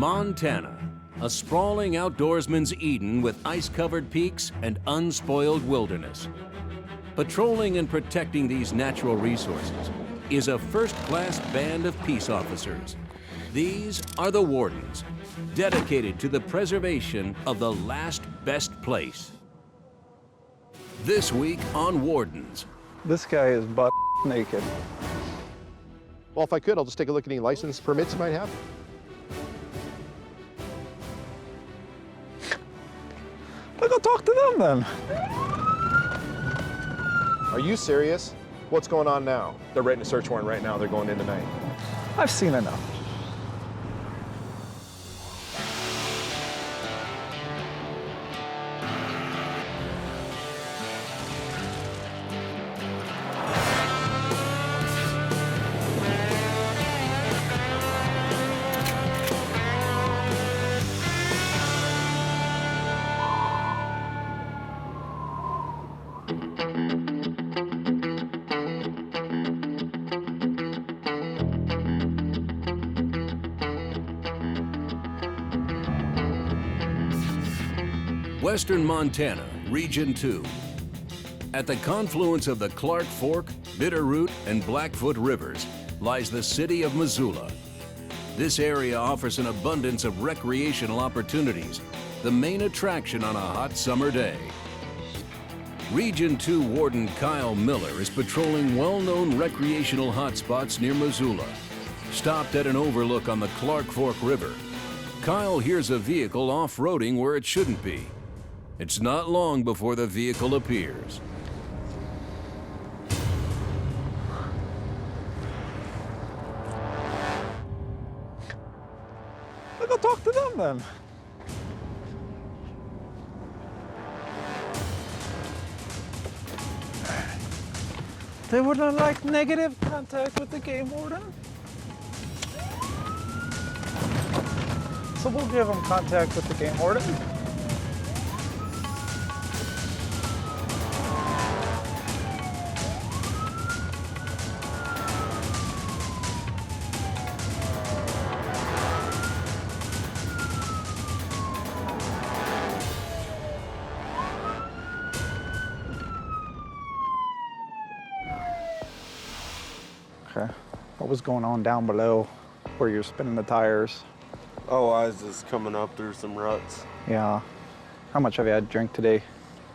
Montana, a sprawling outdoorsman's Eden with ice-covered peaks and unspoiled wilderness. Patrolling and protecting these natural resources is a first-class band of peace officers. These are the Wardens, dedicated to the preservation of the last best place. This week on Wardens. This guy is butt naked. Well, if I could, I'll just take a look at any license permits you might have. I'll go talk to them then. Are you serious? What's going on now? They're writing a search warrant right now. They're going in tonight. I've seen enough. Western Montana, Region 2. At the confluence of the Clark Fork, Bitterroot, and Blackfoot rivers lies the city of Missoula. This area offers an abundance of recreational opportunities, the main attraction on a hot summer day. Region 2 Warden Kyle Miller is patrolling well-known recreational hotspots near Missoula. Stopped at an overlook on the Clark Fork River, Kyle hears a vehicle off-roading where it shouldn't be. It's not long before the vehicle appears. I'll go talk to them then. They wouldn't like negative contact with the game warden. So we'll give them contact with the game warden. Okay. What was going on down below where you're spinning the tires? Oh, I was just coming up through some ruts. Yeah. How much have you had to drink today?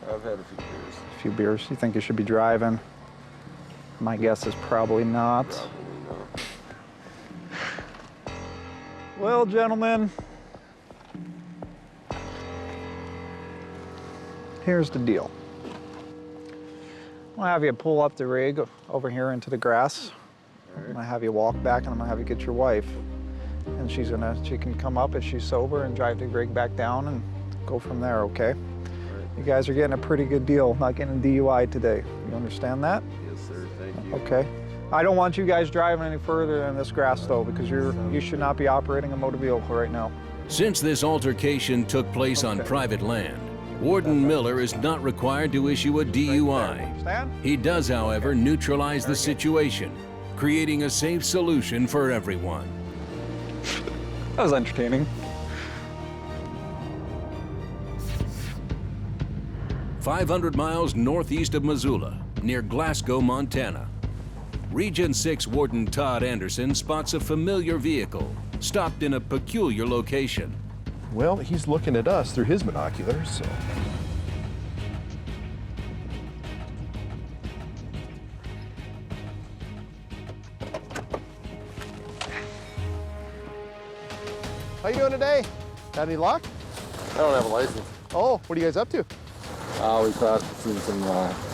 I've had a few beers. A few beers. You think you should be driving? My guess is probably not. Probably not. Well, gentlemen, here's the deal. I'm gonna have you pull up the rig over here into the grass. I'm gonna have you walk back and I'm gonna have you get your wife. And she can come up if she's sober and drive the rig back down and go from there, okay? Right. You guys are getting a pretty good deal, not getting a DUI today. You understand that? Yes, sir. Thank you. Okay. I don't want you guys driving any further in this grass though, because you should not be operating a motor vehicle right now. Since this altercation took place on private land, Warden Miller is not required to issue a DUI. Understand? He does, however, neutralize the situation, creating a safe solution for everyone. That was entertaining. 500 miles northeast of Missoula, near Glasgow, Montana. Region 6 Warden Todd Anderson spots a familiar vehicle, stopped in a peculiar location. Well, he's looking at us through his binoculars, so. How you doing today? Got any luck? I don't have a license. Oh, what are you guys up to? We thought seen some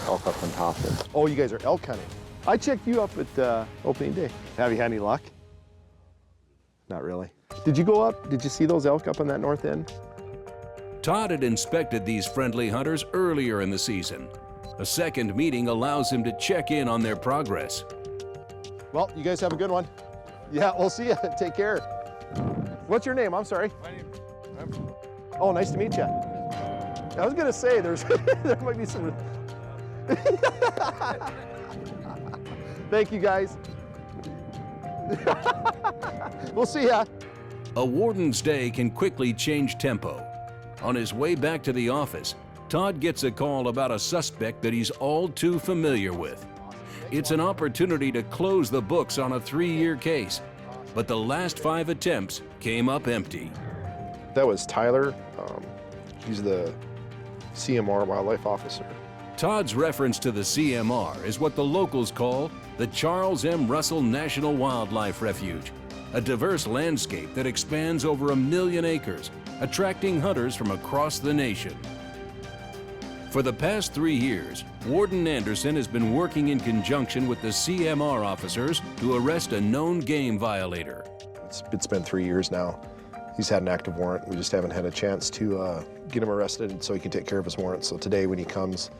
elk up in Thompson. Oh, you guys are elk hunting. I checked you up at opening day. Have you had any luck? Not really. Did you go up? Did you see those elk up on that north end? Todd had inspected these friendly hunters earlier in the season. A second meeting allows him to check in on their progress. Well, you guys have a good one. Yeah, we'll see you. Take care. What's your name? I'm sorry. My name Oh, nice to meet you. I was gonna say there might be some. Thank you, guys. We'll see ya. A warden's day can quickly change tempo. On his way back to the office, Todd gets a call about a suspect that he's all too familiar with. It's an opportunity to close the books on a 3-year case, but the last 5 attempts came up empty. That was Tyler. He's the CMR wildlife officer. Todd's reference to the CMR is what the locals call the Charles M. Russell National Wildlife Refuge, a diverse landscape that expands over 1 million acres, attracting hunters from across the nation. For the past 3 years, Warden Anderson has been working in conjunction with the CMR officers to arrest a known game violator. It's been 3 years now. He's had an active warrant. We just haven't had a chance to get him arrested so he can take care of his warrant. So today when he comes,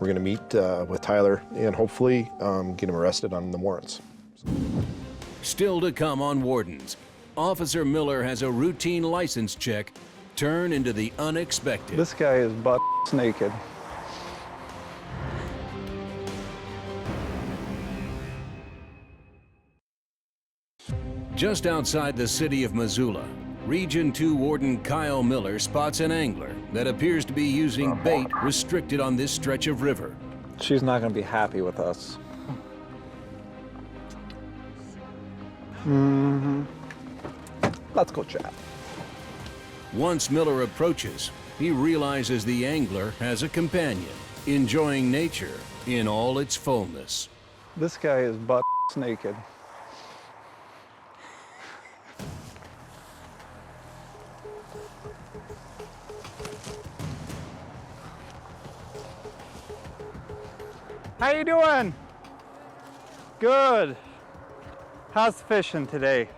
we're gonna meet with Tyler and hopefully get him arrested on the warrants. Still to come on Wardens, Officer Miller has a routine license check turn into the unexpected. This guy is butt naked. Just outside the city of Missoula, Region 2 Warden Kyle Miller spots an angler that appears to be using bait restricted on this stretch of river. She's not going to be happy with us. Let's go chat. Once Miller approaches, he realizes the angler has a companion, enjoying nature in all its fullness. This guy is butt naked. How you doing? Good. How's fishing today?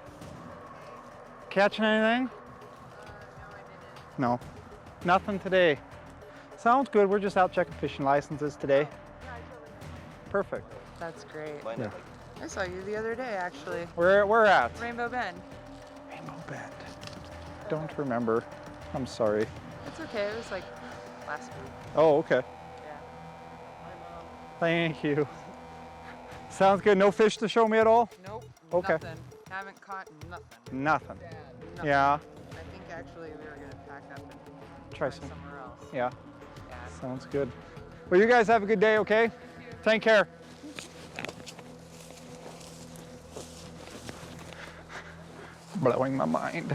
Catching anything? No. Nothing today. Sounds good. We're just out checking fishing licenses today. Perfect. That's great. Yeah. I saw you the other day, actually. Where at? Rainbow Bend. Rainbow Bend. Don't remember. I'm sorry. It's okay. It was like last week. Oh, okay. Yeah. Thank you. Sounds good. No fish to show me at all? Nope. Okay. Nothing. Haven't caught nothing. Nothing. Nothing. Yeah. I think actually we were gonna pack up and Try try some. somewhere else. Yeah. Yeah. Sounds good. Well, you guys have a good day, okay? Take care. Blowing my mind.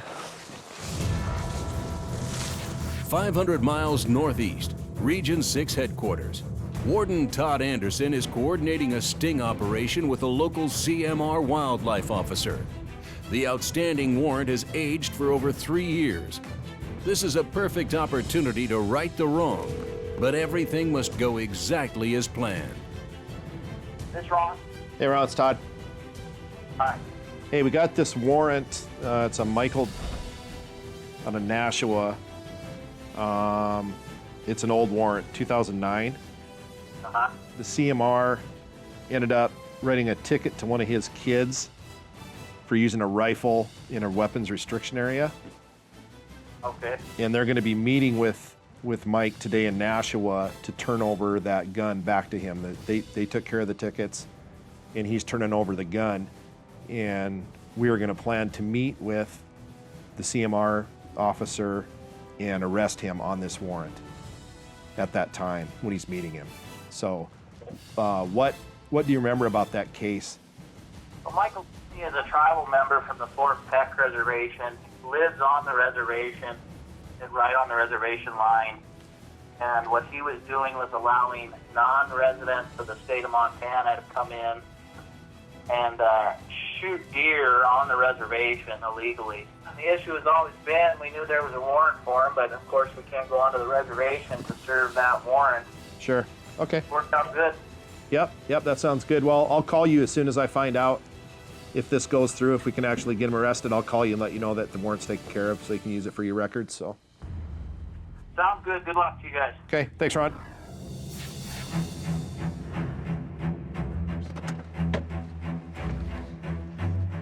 500 miles northeast, Region 6 headquarters. Warden Todd Anderson is coordinating a sting operation with a local CMR wildlife officer. The outstanding warrant has aged for over 3 years. This is a perfect opportunity to right the wrong, but everything must go exactly as planned. This Ron? Hey Ron, it's Todd. Hi. Hey, we got this warrant. It's a Michael out of Nashua. It's an old warrant, 2009. Uh-huh. The CMR ended up writing a ticket to one of his kids for using a rifle in a weapons restriction area. Okay. And they're going to be meeting with Mike today in Nashua to turn over that gun back to him. They took care of the tickets, and he's turning over the gun. And we were going to plan to meet with the CMR officer and arrest him on this warrant at that time when he's meeting him. So, what do you remember about that case? Well, Michael is a tribal member from the Fort Peck Reservation. He lives on the reservation, and right on the reservation line. And what he was doing was allowing non-residents of the state of Montana to come in and shoot deer on the reservation illegally. And the issue has always been, we knew there was a warrant for him, but of course we can't go onto the reservation to serve that warrant. Sure. Okay. Worked out good. Yep, that sounds good. Well, I'll call you as soon as I find out if this goes through, if we can actually get him arrested. I'll call you and let you know that the warrant's taken care of so you can use it for your records. So. Sounds good. Good luck to you guys. Okay, thanks, Ron.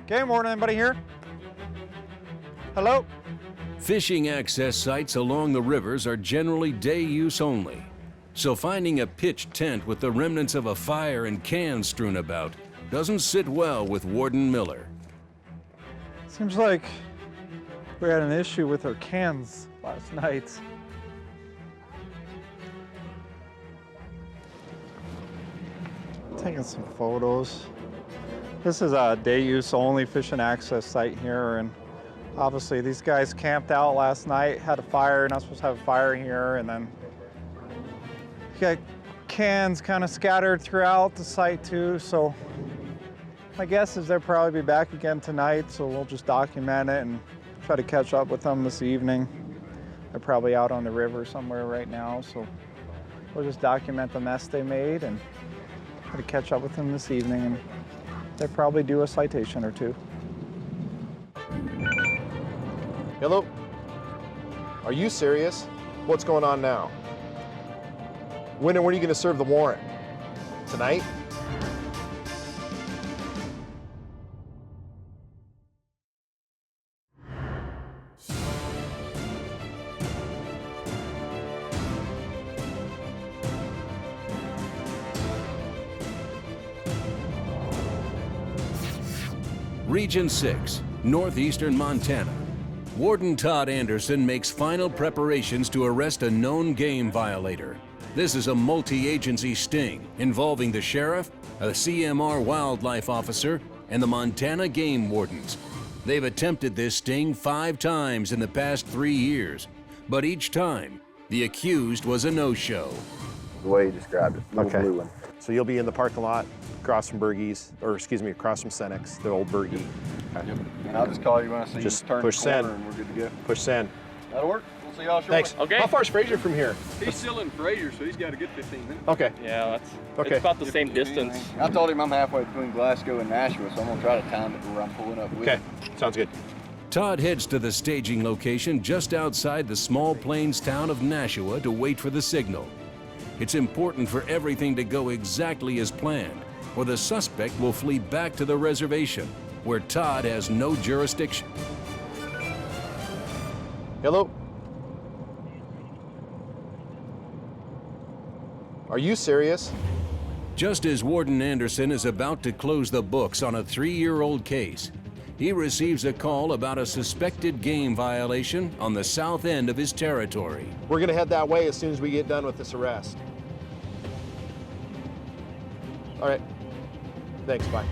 Okay, morning, anybody here? Hello? Fishing access sites along the rivers are generally day use only. So finding a pitched tent with the remnants of a fire and cans strewn about doesn't sit well with Warden Miller. Seems like We had an issue with our cans last night. Taking some photos. This is a day use only fishing access site here, and obviously these guys camped out last night, had a fire, not supposed to have a fire here, and then you got cans kind of scattered throughout the site too, so my guess is they'll probably be back again tonight, so we'll just document it and try to catch up with them this evening. They're probably out on the river somewhere right now, so we'll just document the mess they made and try to catch up with them this evening, and they'll probably do a citation or two. Hello? Are you serious? What's going on now? When are you going to serve the warrant? Tonight? Region 6, Northeastern Montana. Warden Todd Anderson makes final preparations to arrest a known game violator. This is a multi-agency sting involving the sheriff, a CMR wildlife officer, and the Montana game wardens. They've attempted this sting 5 times in the past 3 years, but each time, the accused was a no-show. The way you described it, little Okay. blue one. So you'll be in the parking lot across from Bergie's, or excuse me, across from Senex, the old Bergie. Yep. And I'll just call you when I see Just you turn push the corner send. and we're good to go. Push send. That'll work. We'll see y'all shortly. Thanks. Okay. How far is Fraser from here? He's still in Fraser, so he's got to get 15 minutes. Okay. Yeah, that's Okay. it's about the same distance. I told him I'm halfway between Glasgow and Nashua, so I'm gonna try to time it to where I'm pulling up with Okay. him. Sounds good. Todd heads to the staging location just outside the small plains town of Nashua to wait for the signal. It's important for everything to go exactly as planned, or the suspect will flee back to the reservation, where Todd has no jurisdiction. Hello? Are you serious? Just as Warden Anderson is about to close the books on a 3-year-old case, he receives a call about a suspected game violation on the south end of his territory. We're gonna head that way as soon as we get done with this arrest. All right. Thanks, bye.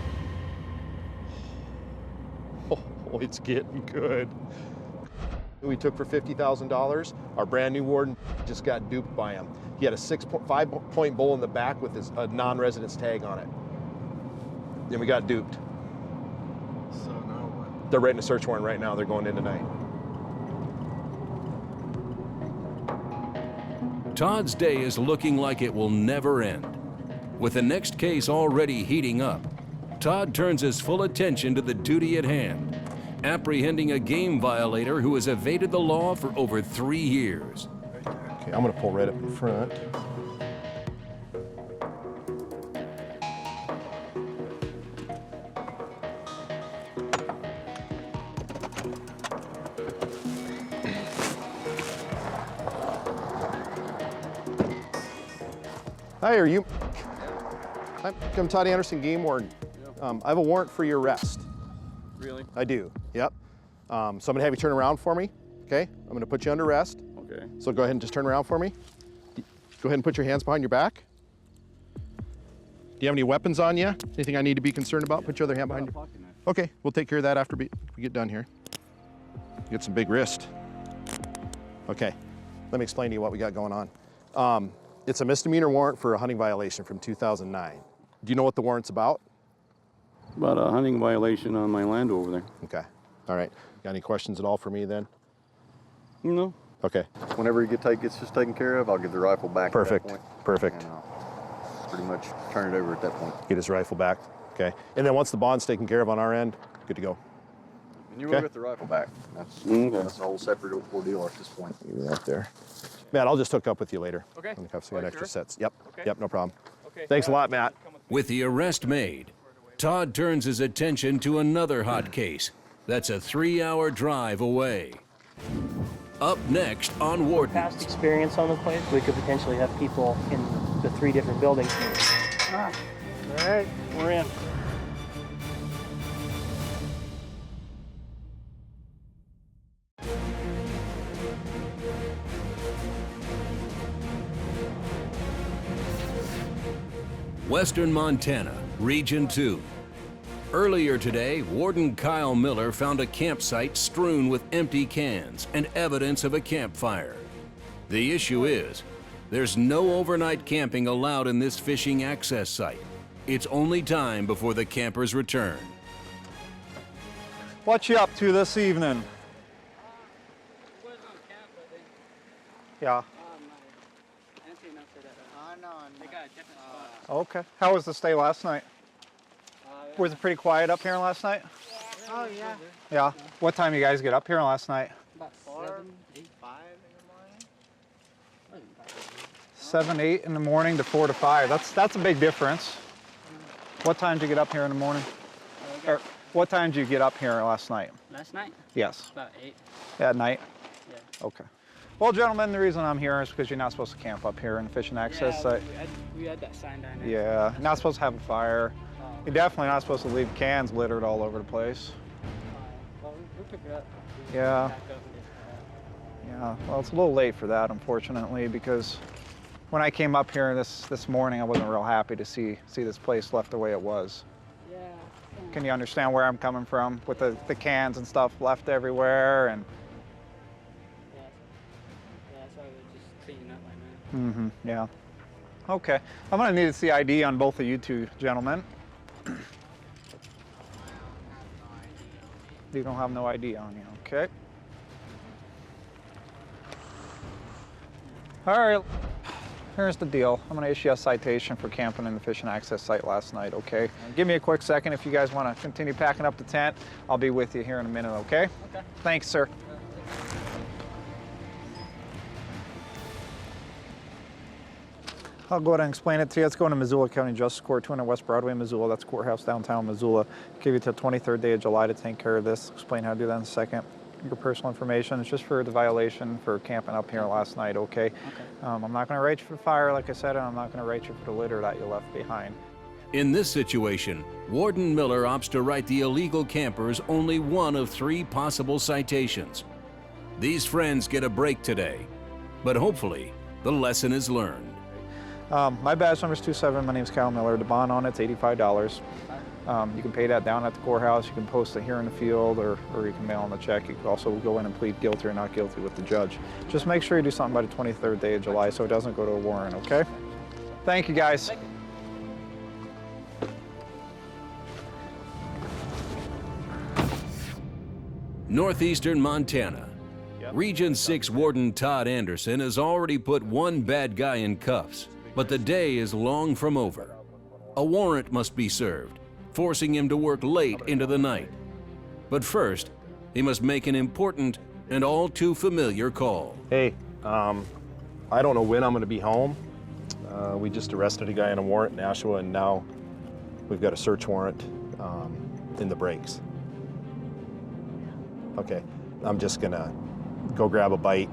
Oh, it's getting good. We took for $50,000. Our brand new warden just got duped by him. He had a 5-point bull in the back with a non-residence tag on it. Then we got duped. So now what? They're writing a search warrant right now. They're going in tonight. Todd's day is looking like it will never end. With the next case already heating up, Todd turns his full attention to the duty at hand, apprehending a game violator who has evaded the law for over 3 years. Okay, I'm gonna pull right up in front. Hi, are you? I'm Todd Anderson, game warden. I have a warrant for your arrest. Really? I do, yep. So I'm gonna have you turn around for me, okay? I'm gonna put you under arrest. Okay. So go ahead and just turn around for me. Go ahead and put your hands behind your back. Do you have any weapons on you? Anything I need to be concerned about? Put your other hand behind you. Okay, we'll take care of that after we get done here. You get some big wrist. Okay, let me explain to you what we got going on. It's a misdemeanor warrant for a hunting violation from 2009. Do you know what the warrant's about? About a hunting violation on my land over there. Okay, all right. Got any questions at all for me then? No. Okay, Whenever he gets this taken care of, I'll give the rifle back perfect, at that point. perfect. And I'll pretty much turn it over at that point. Get his rifle back, okay? And then once the bond's taken care of on our end, good to go. And you Okay. will get the rifle back. That's a whole separate ordeal at this point. Leave that there. Matt, I'll just hook up with you later. Okay. Let me have some Are you extra sure? sets. Yep, Okay. yep, no problem. Okay. Thanks a lot, Matt. With the arrest made, Todd turns his attention to another hot case that's a 3-hour drive away. Up next on Warden. Past experience on the place, we could potentially have people in the 3 different buildings. All right, we're in. Western Montana, Region 2. Earlier today, Warden Kyle Miller found a campsite strewn with empty cans and evidence of a campfire. The issue is, there's no overnight camping allowed in this fishing access site. It's only time before the campers return. What you up to this evening? Yeah. Okay. How was the stay last night? Was it pretty quiet up here last night? Oh, yeah. Yeah. What time you guys get up here last night? About 7, 8, 5 in the morning. 7, 8 in the morning to 4 to 5. That's a big difference. What time did you get up here in the morning? Or what time did you get up here last night? Last night? Yes. About 8. At night? Yeah. Okay. Well, gentlemen, the reason I'm here is because you're not supposed to camp up here in the fishing access site. We had that sign down there. Yeah, not supposed to have a fire. You're definitely not supposed to leave cans littered all over the place. Well, we pick it up. Yeah. Yeah, well, it's a little late for that, unfortunately, because when I came up here this morning, I wasn't real happy to see this place left the way it was. Yeah. Can you understand where I'm coming from with the cans and stuff left everywhere? And Yeah, so I was just cleaning up my man. mm-hmm, yeah. Okay, I'm gonna need to see ID on both of you two gentlemen. You don't have no ID on you, okay? All right, here's the deal. I'm gonna issue a citation for camping in the fishing access site last night, okay? Give me a quick second if you guys wanna continue packing up the tent. I'll be with you here in a minute, okay? Okay. Thanks, sir. I'll go ahead and explain it to you. It's going to Missoula County Justice Court, 200 West Broadway, Missoula. That's courthouse downtown Missoula. Give you till 23rd day of July to take care of this. Explain how to do that in a second. Your personal information. It's just for the violation for camping up here last night, okay? I'm not going to rate you for fire, like I said, and I'm not going to rate you for the litter that you left behind. In this situation, Warden Miller opts to write the illegal campers only one of 3 possible citations. These friends get a break today, but hopefully the lesson is learned. My badge number is 27. My name is Kyle Miller. The bond on it's $85. You can pay that down at the courthouse. You can post it here in the field, or you can mail in the check. You can also go in and plead guilty or not guilty with the judge. Just make sure you do something by the 23rd day of July so it doesn't go to a warrant, okay? Thank you, guys. Northeastern Montana. Region 6 Warden Todd Anderson has already put one bad guy in cuffs, but the day is long from over. A warrant must be served, forcing him to work late into the night. But first, he must make an important and all too familiar call. Hey, I don't know when I'm going to be home. We just arrested a guy on a warrant in Nashua, and now we've got a search warrant in the breaks. Okay, I'm just gonna go grab a bite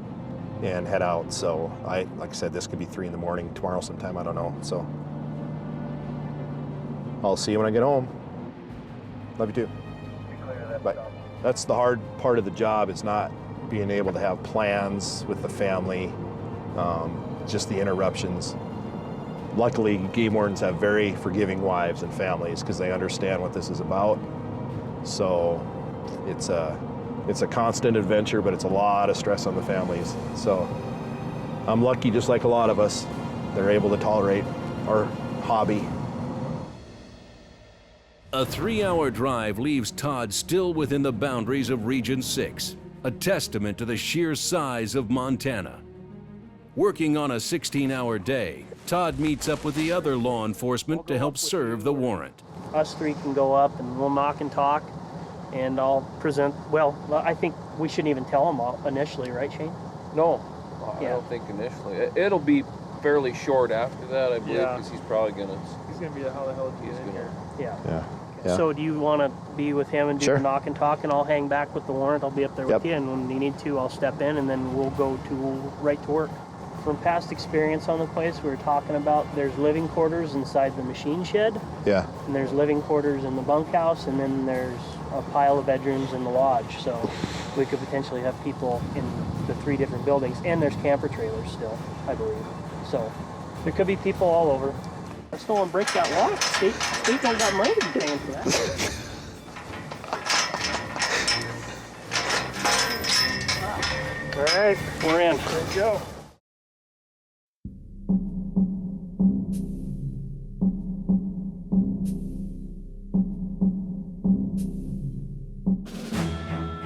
and head out. So like I said, this could be 3 in the morning tomorrow sometime, I don't know. So I'll see you when I get home. Love you too. Bye. That's the hard part of the job, is not being able to have plans with the family, just the interruptions. Luckily, game wardens have very forgiving wives and families because they understand what this is about. So it's a constant adventure, but it's a lot of stress on the families. So I'm lucky, just like a lot of us, they're able to tolerate our hobby. A 3-hour drive leaves Todd still within the boundaries of Region 6, a testament to the sheer size of Montana. Working on a 16-hour day, Todd meets up with the other law enforcement to help serve the warrant. Us 3 can go up and we'll knock and talk, and I'll present, well, I think we shouldn't even tell them all initially, right, Shane? No, I don't think initially. It'll be fairly short after that, I believe, because he's probably gonna. He's going to be how the hell did you get in here? Yeah. Yeah. So do you want to be with him and do Sure. the knock and talk, and I'll hang back with the warrant? I'll be up there with you, and when you need to, I'll step in, and then we'll go to right to work. From past experience on the place, we were talking about there's living quarters inside the machine shed, Yeah. and there's living quarters in the bunkhouse, and then there's a pile of bedrooms in the lodge. So we could potentially have people in the 3 different buildings, and there's camper trailers still, I believe. So there could be people all over. I just don't want to break that law. State don't got money to be paying for that. All right, we're in. Let's go.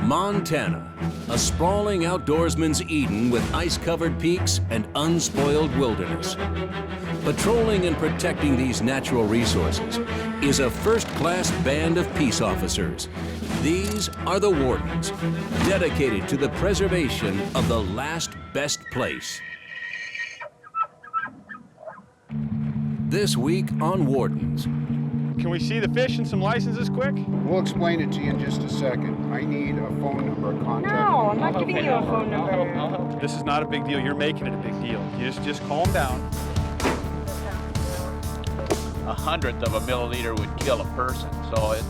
Montana, a sprawling outdoorsman's Eden with ice-covered peaks and unspoiled wilderness. Patrolling and protecting these natural resources is a first-class band of peace officers. These are the Wardens, dedicated to the preservation of the last best place. This week on Wardens. Can we see the fish and some licenses quick? We'll explain it to you in just a second. I need a phone number, a contact. No, I'm not giving you a phone number. This is not a big deal. You're making it a big deal. You just calm down. 1/100th of a milliliter would kill a person, so it's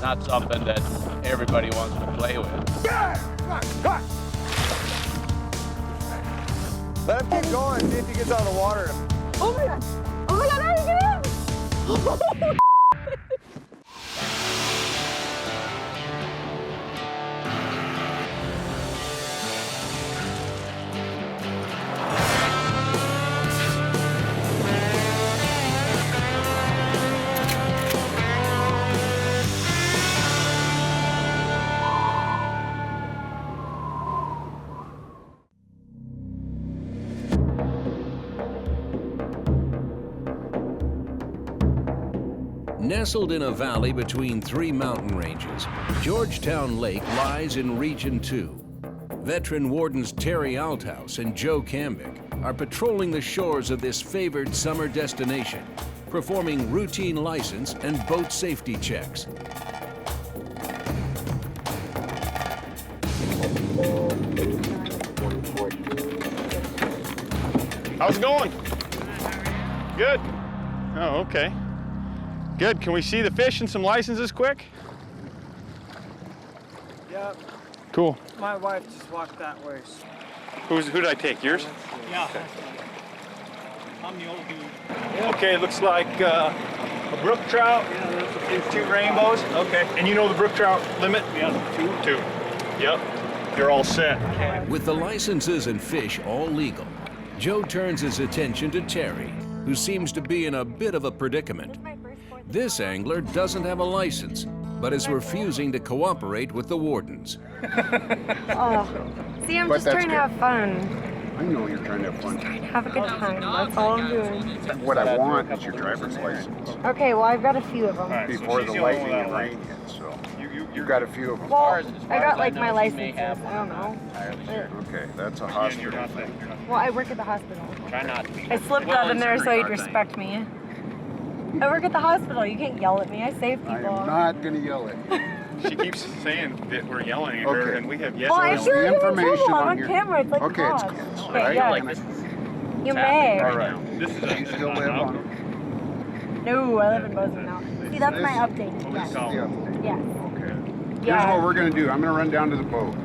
not something that everybody wants to play with. Let him keep going, see if he gets out of the water. Oh my god! Oh my god, how did you get in? Nestled in a valley between 3 mountain ranges, Georgetown Lake lies in Region 2. Veteran Wardens Terry Althouse and Joe Cambick are patrolling the shores of this favored summer destination, performing routine license and boat safety checks. How's it going? Good. Oh, okay. Good. Can we see the fish and some licenses quick? Yep. Cool. My wife just walked that way. Who did I take? Yours? Yeah. Okay. I'm the old dude. Okay, looks like a brook trout and 2 rainbows. Okay. And you know the brook trout limit? Yeah, 2. Yep. You're all set. With the licenses and fish all legal, Joe turns his attention to Terry, who seems to be in a bit of a predicament. This angler doesn't have a license, but is refusing to cooperate with the Wardens. See, I'm just trying to have fun. I know you're trying to have fun. Have a good time. That's all I'm doing. What I want is your driver's license. Okay, well, I've got a few of them. Before the lightning and rain hits, so you've got a few of them. Well, I got like my licenses. I don't know. Okay, that's a hospital thing. Well, I work at the hospital. Try not to be. I slipped out in there so you'd respect me. I work at the hospital. You can't yell at me. I save people. I am not going to yell at you. She keeps saying that we're yelling at her, and we have yet well, I the feel like information I'm on your... camera. It's like okay, it's cops. kids, Okay, right? yeah. Like this is You may. All right. This is You still live on... No, I live in Bozeman now. See, that's my update. Yes. The update. Yes. Okay. Yeah. Here's what we're going to do. I'm going to run down to the boat,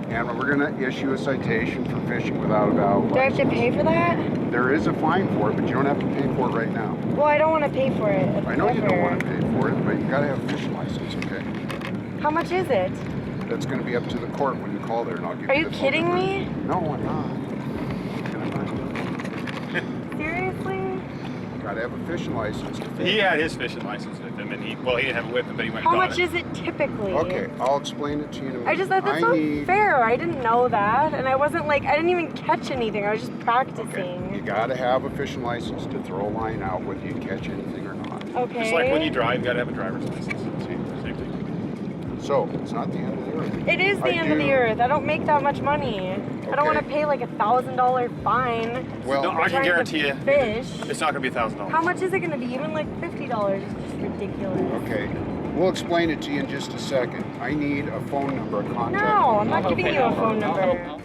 and we're going to issue a citation for fishing without a valid Do I have to license. pay for that? There is a fine for it, but you don't have to pay for it right now. Well, I don't want to pay for it. I know you don't want to pay for it, but you got to have a fishing license, okay? How much is it? That's going to be up to the court when you call there, and I'll give Are you you the phone kidding number. me? No, I'm not. Seriously? Got to have a fishing license to fish. He had his fishing license with him, and he didn't have it with him, but he went How and got much it. is it typically? Okay, I'll explain it to you in a minute. I just thought that's not fair. I didn't know that, and I wasn't like, I didn't even catch anything. I was just practicing. Okay, you got to have a fishing license to throw a line out whether you catch anything or not. Okay. Just like when you drive, you got to have a driver's license. Same thing. So, it's not the end of the earth. It is the end of the earth. I don't make that much money. I don't want to pay like $1,000 fine. Well, no, I can guarantee you, fish. it's not going to be $1,000. How much is it going to be? Even like $50 is just ridiculous. Okay, we'll explain it to you in just a second. I need a phone number, a contact. No, I'm not giving you a phone number.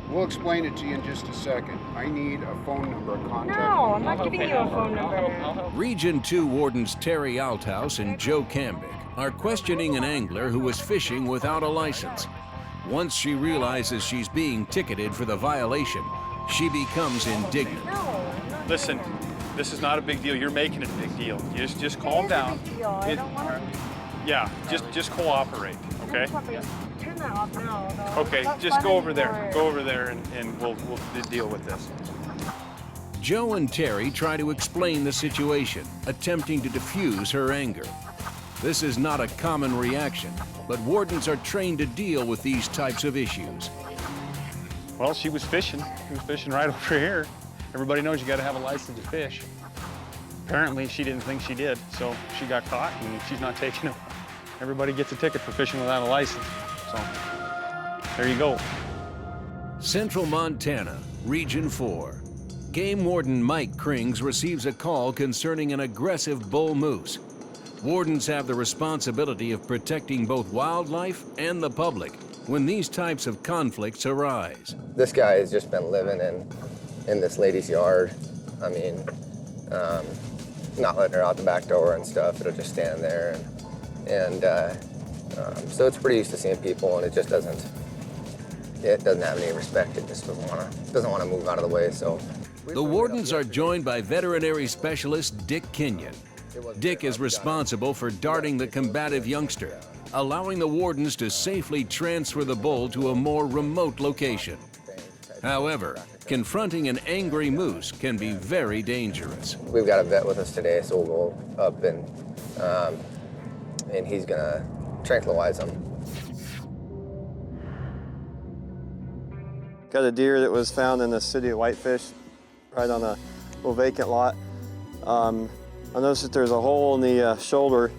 We'll explain it to you in just a second. I need a phone number, a contact. No, I'm not giving you a phone number. Region 2 Wardens Terry Althouse and Joe Cambick are questioning an angler who was fishing without a license. Once she realizes she's being ticketed for the violation, she becomes indignant. Listen, this is not a big deal. You're making it a big deal. You just calm down. I don't want to. Yeah, just cooperate, okay? Turn that off now. No. Okay, just go over there. Go over there and we'll deal with this. Joe and Terry try to explain the situation, attempting to diffuse her anger. This is not a common reaction, but wardens are trained to deal with these types of issues. Well, she was fishing. She was fishing right over here. Everybody knows you got to have a license to fish. Apparently, she didn't think she did, so she got caught, and she's not taking it. Everybody gets a ticket for fishing without a license. So, there you go. Central Montana, Region 4. Game Warden Mike Krings receives a call concerning an aggressive bull moose. Wardens have the responsibility of protecting both wildlife and the public when these types of conflicts arise. This guy has just been living in this lady's yard. I mean, not letting her out the back door and stuff. It'll just stand there. So it's pretty used to seeing people, and it doesn't have any respect. It just doesn't want to move out of the way. So the wardens are joined by veterinary specialist Dick Kenyon. Dick is responsible for darting the combative youngster, allowing the wardens to safely transfer the bull to a more remote location. However, confronting an angry moose can be very dangerous. We've got a vet with us today, so we'll go up and he's gonna tranquilize him. Got a deer that was found in the city of Whitefish, right on a little vacant lot. I noticed that there's a hole in the shoulder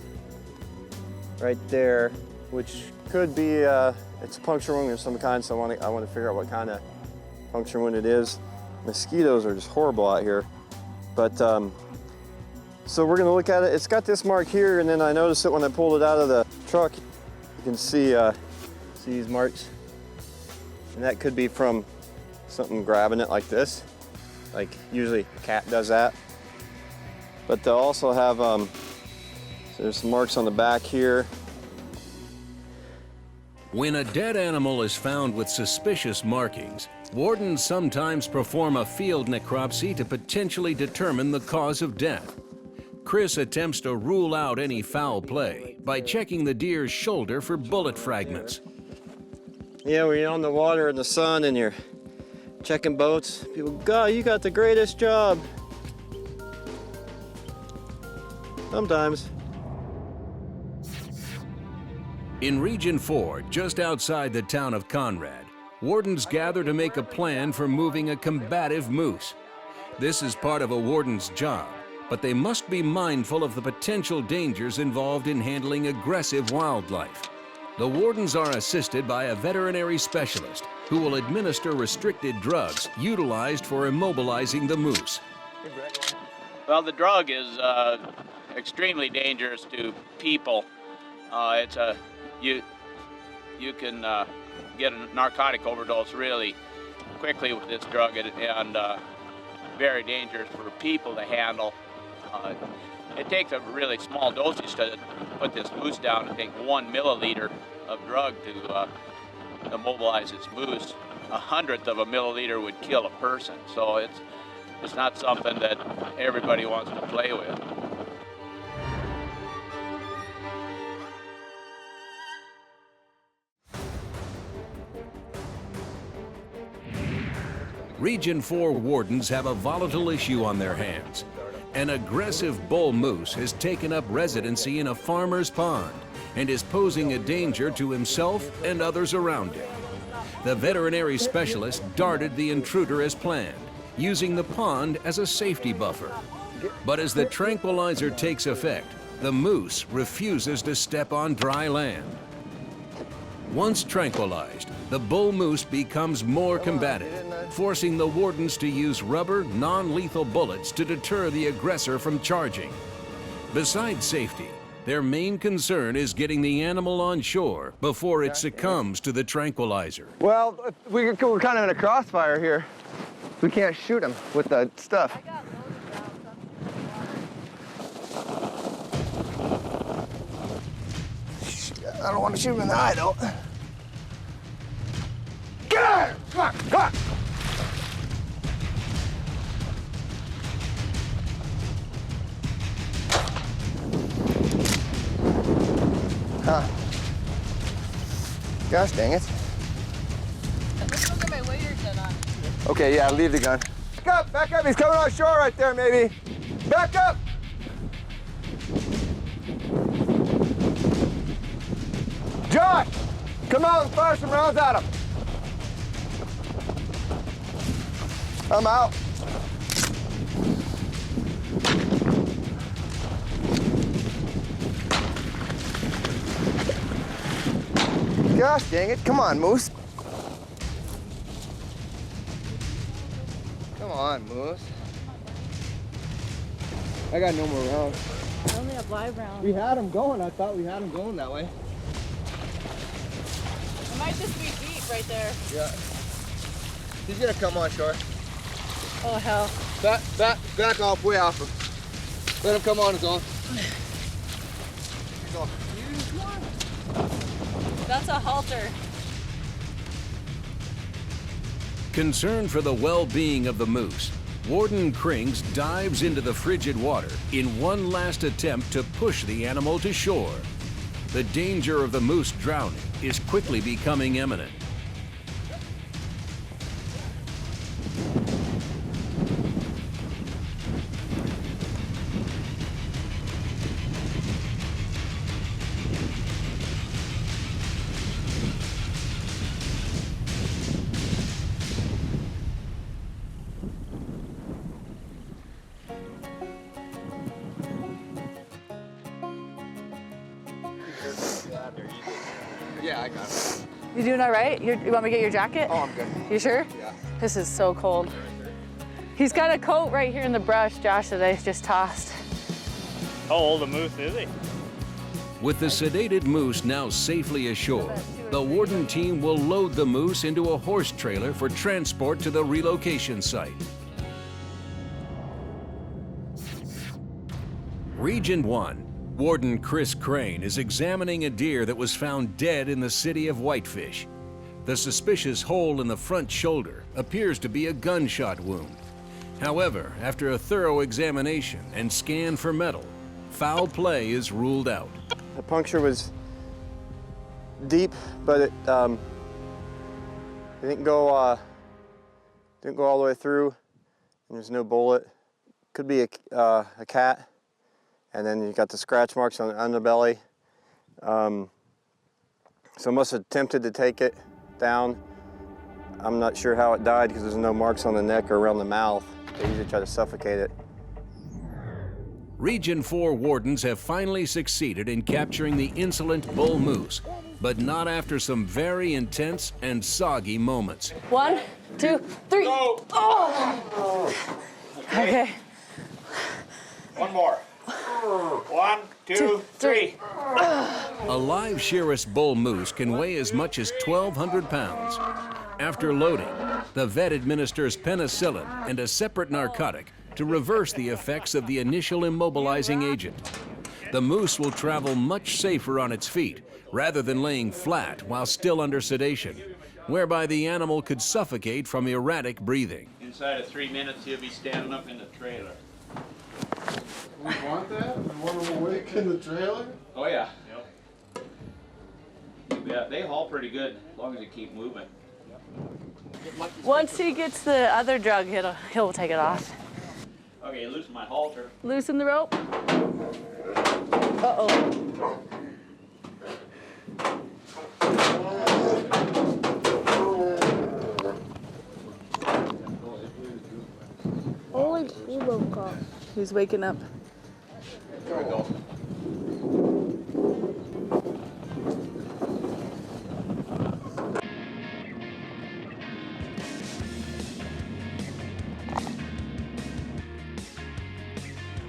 right there, which could be it's a puncture wound of some kind. So I want to figure out what kind of puncture wound it is. Mosquitoes are just horrible out here, but so we're gonna look at it. It's got this mark here, and then I noticed it when I pulled it out of the truck. You can see these marks, and that could be from something grabbing it like this. Like usually a cat does that. But they'll also have, so there's some marks on the back here. When a dead animal is found with suspicious markings, wardens sometimes perform a field necropsy to potentially determine the cause of death. Chris attempts to rule out any foul play by checking the deer's shoulder for bullet fragments. Yeah, when you're on the water in the sun and you're checking boats, people go, God, you got the greatest job. Sometimes. In Region 4, just outside the town of Conrad, wardens gather to make a plan for moving a combative moose. This is part of a warden's job, but they must be mindful of the potential dangers involved in handling aggressive wildlife. The wardens are assisted by a veterinary specialist who will administer restricted drugs utilized for immobilizing the moose. Well, the drug is extremely dangerous to people. You can get a narcotic overdose really quickly with this drug, and very dangerous for people to handle. It takes a really small dosage to put this moose down. It takes 1 milliliter of drug to immobilize this moose. 1/100 of a milliliter would kill a person, so it's not something that everybody wants to play with. Region 4 wardens have a volatile issue on their hands. An aggressive bull moose has taken up residency in a farmer's pond and is posing a danger to himself and others around him. The veterinary specialist darted the intruder as planned, using the pond as a safety buffer. But as the tranquilizer takes effect, the moose refuses to step on dry land. Once tranquilized, the bull moose becomes more combative, forcing the wardens to use rubber, non-lethal bullets to deter the aggressor from charging. Besides safety, their main concern is getting the animal on shore before it succumbs to the tranquilizer. Well, we're kind of in a crossfire here. We can't shoot him with the stuff. I don't want to shoot him in the eye, though. Come on, come on! Huh. Gosh dang it. Let's go get my waders then on. Okay, yeah, leave the gun. Back up, he's coming on shore right there, maybe. Back up! Josh, come out and fire some rounds at him. I'm out. Gosh dang it, come on, Moose. Come on, Moose. I got no more rounds. I only have live rounds. We had him going. I thought we had him going that way. It might just be deep right there. Yeah. He's gonna come on shore. Oh, hell. Back off, way off him. Let him come on his own. He's off. That's a halter. Concerned for the well-being of the moose, Warden Krings dives into the frigid water in one last attempt to push the animal to shore. The danger of the moose drowning is quickly becoming imminent. Yeah, I got it. You doing all right? You want me to get your jacket? Oh, I'm good. You sure? Yeah. This is so cold. He's got a coat right here in the brush, Josh, that I just tossed. How old a moose is he? With the sedated moose now safely ashore, the Warden team will load the moose into a horse trailer for transport to the relocation site. Region 1. Warden Chris Crane is examining a deer that was found dead in the city of Whitefish. The suspicious hole in the front shoulder appears to be a gunshot wound. However, after a thorough examination and scan for metal, foul play is ruled out. The puncture was deep, but it didn't go all the way through, and there's no bullet. Could be a cat. And then you got the scratch marks on the underbelly. So must have attempted to take it down. I'm not sure how it died because there's no marks on the neck or around the mouth. They usually try to suffocate it. Region 4 wardens have finally succeeded in capturing the insolent bull moose, but not after some very intense and soggy moments. 1, 2, 3. Go. Oh! Okay. One more. 1, 2, 3. A live Shiras bull moose can weigh as much as 1,200 pounds. After loading, the vet administers penicillin and a separate narcotic to reverse the effects of the initial immobilizing agent. The moose will travel much safer on its feet rather than laying flat while still under sedation, whereby the animal could suffocate from erratic breathing. Inside of 3 minutes, he'll be standing up in the trailer. We want that? We want them awake in the trailer? Oh, yeah. Yeah, they haul pretty good as long as you keep moving. Once he gets the other drug, he'll take it off. Okay, loosen my halter. Loosen the rope. Uh-oh. Holy Robocop. He's waking up. There we go.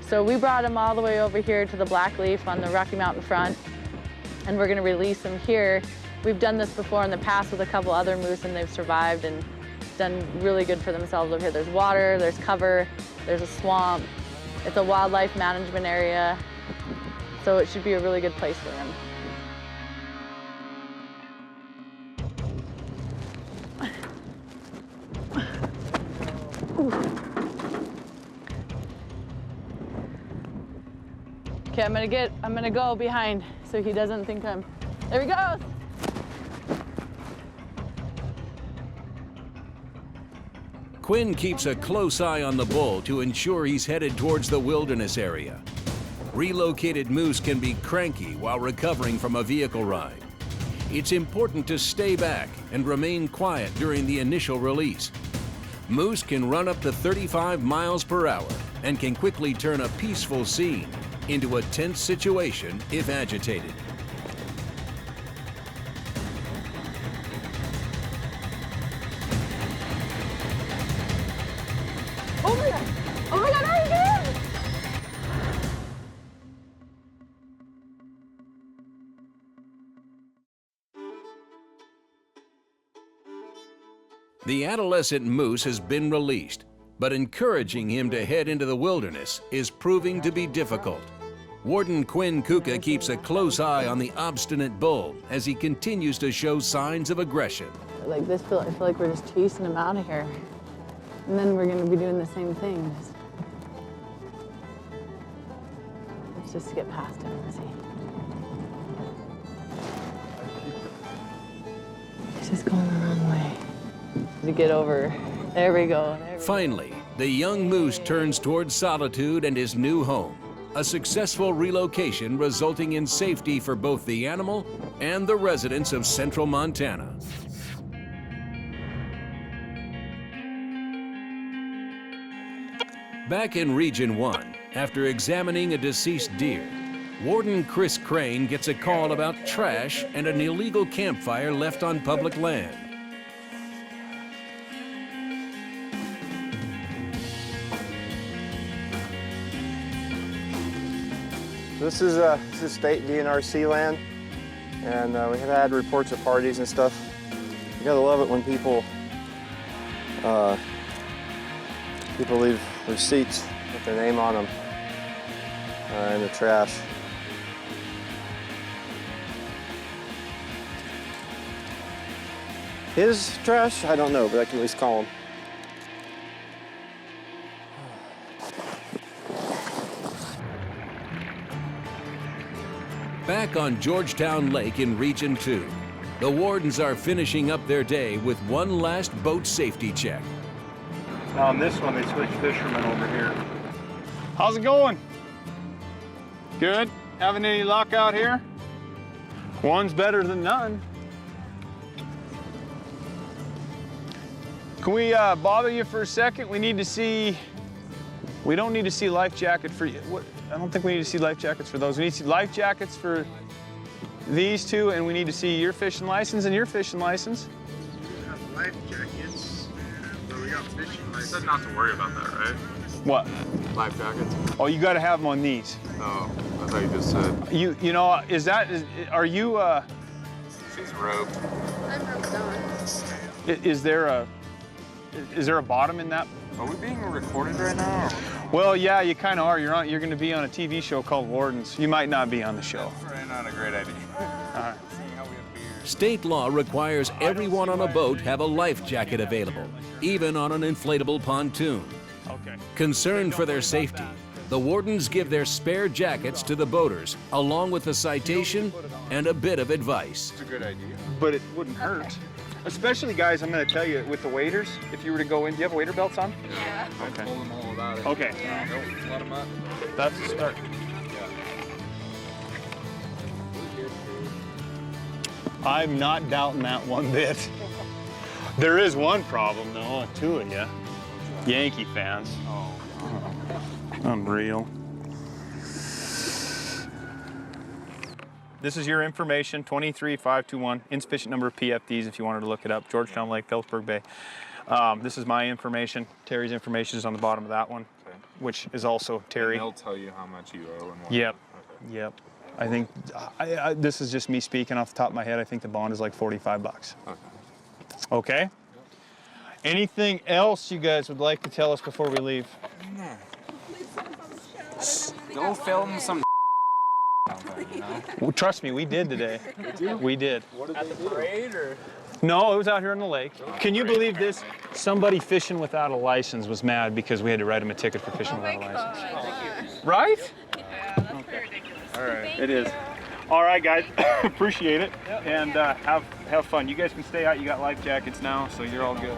So we brought him all the way over here to the Blackleaf on the Rocky Mountain front, and we're gonna release him here. We've done this before in the past with a couple other moose, and they've survived and done really good for themselves over here. There's water, there's cover, there's a swamp. It's a wildlife management area, so it should be a really good place for them. Okay, I'm gonna go behind so he doesn't think I'm, there he goes. Quinn keeps a close eye on the bull to ensure he's headed towards the wilderness area. Relocated moose can be cranky while recovering from a vehicle ride. It's important to stay back and remain quiet during the initial release. Moose can run up to 35 miles per hour and can quickly turn a peaceful scene into a tense situation if agitated. Oh my God! Oh my God, are you good? The adolescent moose has been released, but encouraging him to head into the wilderness is proving to be difficult. Warden Quinn Kuka keeps a close eye on the obstinate bull as he continues to show signs of aggression. Like this, I feel like we're just chasing him out of here. And then we're gonna be doing the same thing. Let's just get past him and see. He's just going the wrong way. To get over, there we go. Finally, the young moose turns towards solitude and his new home. A successful relocation resulting in safety for both the animal and the residents of central Montana. Back in Region 1, after examining a deceased deer, Warden Chris Crane gets a call about trash and an illegal campfire left on public land. This is state DNRC land, and we have had reports of parties and stuff. You gotta love it when people leave receipts with their name on them in the trash. His trash? I don't know, but I can at least call him. Back on Georgetown Lake in Region 2, the Wardens are finishing up their day with one last boat safety check. On this one, they switched fishermen over here. How's it going? Good? Having any luck out here? One's better than none. Can we bother you for a second? We need to see, we don't need to see life jacket for you. I don't think we need to see life jackets for those. We need to see life jackets for these two, and we need to see your fishing license and your fishing license. We have life jackets, but we got fishing license. You said not to worry about that, right? What? Life jackets. Oh, you got to have them on these. Oh, I thought you just said. You know, are you, She's roped. I'm roped on. is there a bottom in that? Are we being recorded right now? Well, yeah, you kind of are. You're going to be on a TV show called Wardens. You might not be on the show. That's probably not a great idea. All right. State law requires everyone on a boat have a life jacket available, even on an inflatable pontoon. Okay. Concerned for their safety, the Wardens give their spare jackets to the boaters, along with a citation and a bit of advice. It's a good idea. But it wouldn't hurt. Especially, guys, I'm going to tell you, with the waders, if you were to go in, do you have wader belts on? Yeah. Okay. I told them all about it. Okay. Nope, let them up. That's the start. I'm not doubting that one bit. There is one problem, though, two of you. Yankee fans. Oh. Unreal. This is your information, 23521, insufficient number of PFDs if you wanted to look it up, Georgetown Lake, Phillipsburg Bay. This is my information. Terry's information is on the bottom of that one, okay, which is also Terry. And they'll tell you how much you owe and what. Yep, okay. Yep. I think, this is just me speaking off the top of my head, I think the bond is like 45 bucks. Okay. Okay? Yep. Anything else you guys would like to tell us before we leave? Go film some. Well, trust me, we did today. Did you? We did. What did they do? Parade or? No, it was out here on the lake. Can you believe this? Somebody fishing without a license was mad because we had to write him a ticket for fishing without a license. Thank you. Right? Yeah, that's ridiculous. All right. It is. All right, guys. Appreciate it. And have fun. You guys can stay out. You got life jackets now, so you're all good.